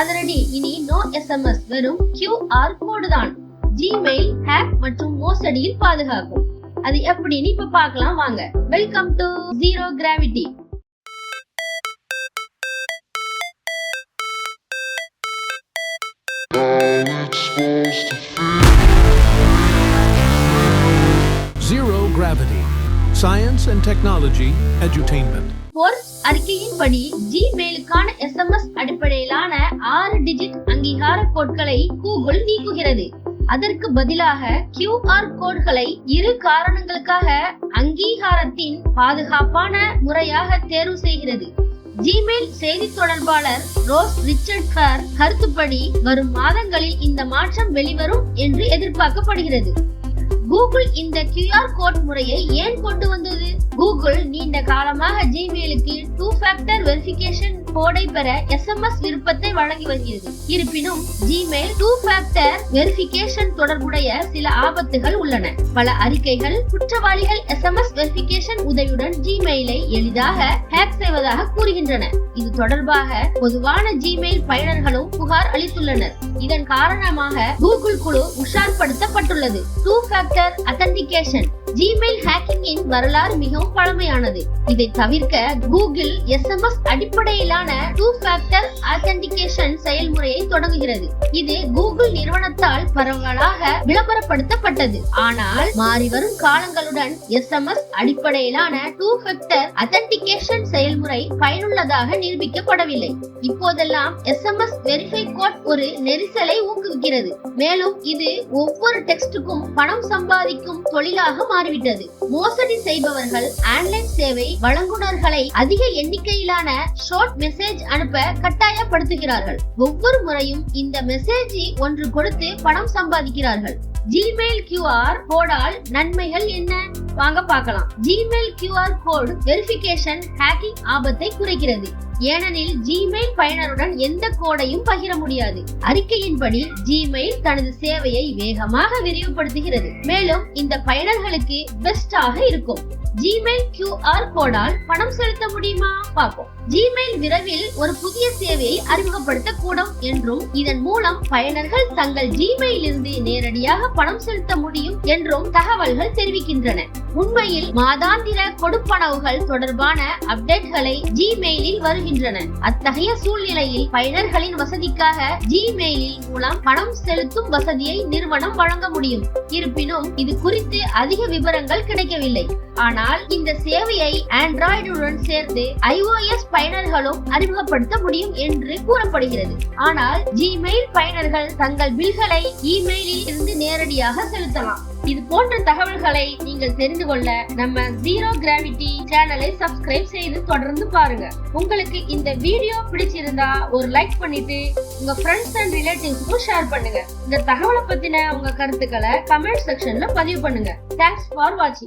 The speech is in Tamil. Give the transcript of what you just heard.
அதிரடி, இனி நோ SMS, வெறும் QR கோடு தான் ஜிமெயில் ஹேக் மற்றும் மோசடியில் பாதுகாக்கும். அது எப்படின்னு இப்ப பார்க்கலாம் வாங்க. Welcome to zero gravity. Zero Gravity. Science and Technology Edutainment. Forbes அறிக்கையின்படி ஜிமெயிலுக்கான SMS அடிப்படையிலான 6 டிஜிட் அங்கீகார கோட்களை கூகுள் நீக்குகிறது. அதற்கு பதிலாக QR கோட்களை இரு காரணங்களுக்காக அங்கீகாரத்தின் பாதுகாப்பான முறையாக தேர்வு செய்கிறது. ஜிமெயில் செய்தி தொடர்பாளர் ரோஸ் ரிச்சர்ட் கருத்துப்படி வரும் மாதங்களில் இந்த மாற்றம் வெளிவரும் என்று எதிர்பார்க்கப்படுகிறது. கூகுள் இந்த QR கோட் முறையை ஏன் கொண்டு வந்தது? கூகுள் நீண்ட காலமாக ஜிமெயிலுக்கு 2 ஃபேக்டர் வெரிஃபிகேஷன் கோடை பெற SMS விருப்பத்தை வழங்கி வருகிறது. இருப்பினும் ஜிமெயில் 2 ஃபேக்டர் வெரிஃபிகேஷன் தொடர்புடைய சில ஆபத்துகள் உள்ளன. பல அறிக்கைகள் குற்றவாளிகள் SMS வெரிஃபிகேஷன் உதவியுடன் ஜிமெயிலை எளிதாக ஹேக் செய்வதாக கூறுகின்றன. இது தொடர்பாக பொதுவான ஜிமெயில் பயனர்களும் புகார் அளித்துள்ளனர். இதன் காரணமாக கூகுள் குழு உஷார்படுத்தப்பட்டுள்ளது. 2 ஃபேக்டர் அத்தன்டிகேஷன் ஜிமெயில் ஹேக்கிங்கின் வரலாறு மிகவும் பழமையானது. இதை தவிர்க்க கூகுள் SMS அடிப்படையிலான 2 ஃபேக்டர் ஆத்தென்டிகேஷன் செயல்முறையை தொடங்குகிறது. இது கூகுள் நிறுவனத்தால் பரவலாக விளம்பரப்படுத்தப்பட்டது. ஆனால் மாறிவரும் காலங்களுடன் SMS அடிப்படையிலான 2 ஃபேக்டர் ஆத்தென்டிகேஷன் செயல்முறை பயனுள்ளதாக நிரூபிக்கப்படவில்லை. இப்போதெல்லாம் SMS வெரிஃபை கோட் ஒரு நெரிசலை ஊக்குவிக்கிறது. மேலும் இது ஒவ்வொரு டெக்ஸ்டுக்கும் பணம் சம்பாதிக்கும் தொழிலாக மாறிவிட்டது. மோசடி செய்பவர்கள் ஆன்லைன் சேவை வழங்குனர்களை அதிக எண்ணிக்கையிலான ஷார்ட் மெசேஜ் அனுப்ப கட்டாயப்படுத்துகிறார்கள். ஒவ்வொரு முறையும் இந்த மெசேஜ் ஒன்று கொடுத்து பணம் சம்பாதிக்கிறார்கள். ஜிமெயில் QR கோடால் நன்மைகள் என்ன? வாங்க பார்க்கலாம். Gmail QR code verification hacking ஆபத்தை குறைக்கிறது. ஏனெனில் ஜிமெயில் பயனருடன் எந்த கோடையும் பகிர முடியாது. அறிக்கையின்படி ஜிமெயில் தனது சேவையை வேகமாக விரிவுபடுத்துகிறது. மேலும் இந்த பயனர்களுக்கு பெஸ்டாக இருக்கும். ஜிமெயில் QR கோடால் பணம் செலுத்த முடியுமா? பார்ப்போம். ஜிமெயில் விரைவில் ஒரு புதிய சேவையை அறிமுகப்படுத்த கூடும் என்றும் இதன் மூலம் பயனர்கள் தங்கள் ஜிமெயில் இருந்து நேரடியாக பணம் செலுத்த முடியும் என்றும் தகவல்கள் தெரிவிக்கின்றன. உண்மையில் மாதாந்திர கொடுப்பனவுகள் தொடர்பான அப்டேட்களை ஜிமெயிலில் வருகின்றன. அத்தகைய சூழ்நிலையில் பயனர்களின் வசதிக்காக ஜிமெயிலில் மூலம் பணம் செலுத்தும் வசதியை நிறுவனம் வழங்க முடியும். இருப்பினும் இது குறித்து அதிக விவரங்கள் கிடைக்கவில்லை. ஆனால் இந்த சேவையை ஆண்ட்ராய்டுடன் சேர்ந்து iOS பயனர்களும் அறிமுகப்படுத்த முடியும் என்று கூறப்படுகிறது. ஆனால் ஜிமெயில் பயனர்கள் தங்கள் பில்களை இமெயிலில் இருந்து நேரடியாக செலுத்தலாம். இது போன்ற தகவல்களை நீங்கள் தெரிந்து கொள்ள நம்ம ஜீரோ கிராவிட்டி சேனலை சப்ஸ்கிரைப் செய்து தொடர்ந்து பாருங்க. உங்களுக்கு இந்த வீடியோ பிடிச்சிருந்தா ஒரு லைக் பண்ணிட்டு உங்க ஃப்ரெண்ட்ஸ் அண்ட் ரிலேட்டிவ்ஸ்க்கும் ஷேர் பண்ணுங்க. இந்த தகவலை பத்தின உங்க கருத்துக்களை கமெண்ட் செக்ஷன்ல பதிவு பண்ணுங்க. தேங்க்ஸ் ஃபார் வாட்சிங்.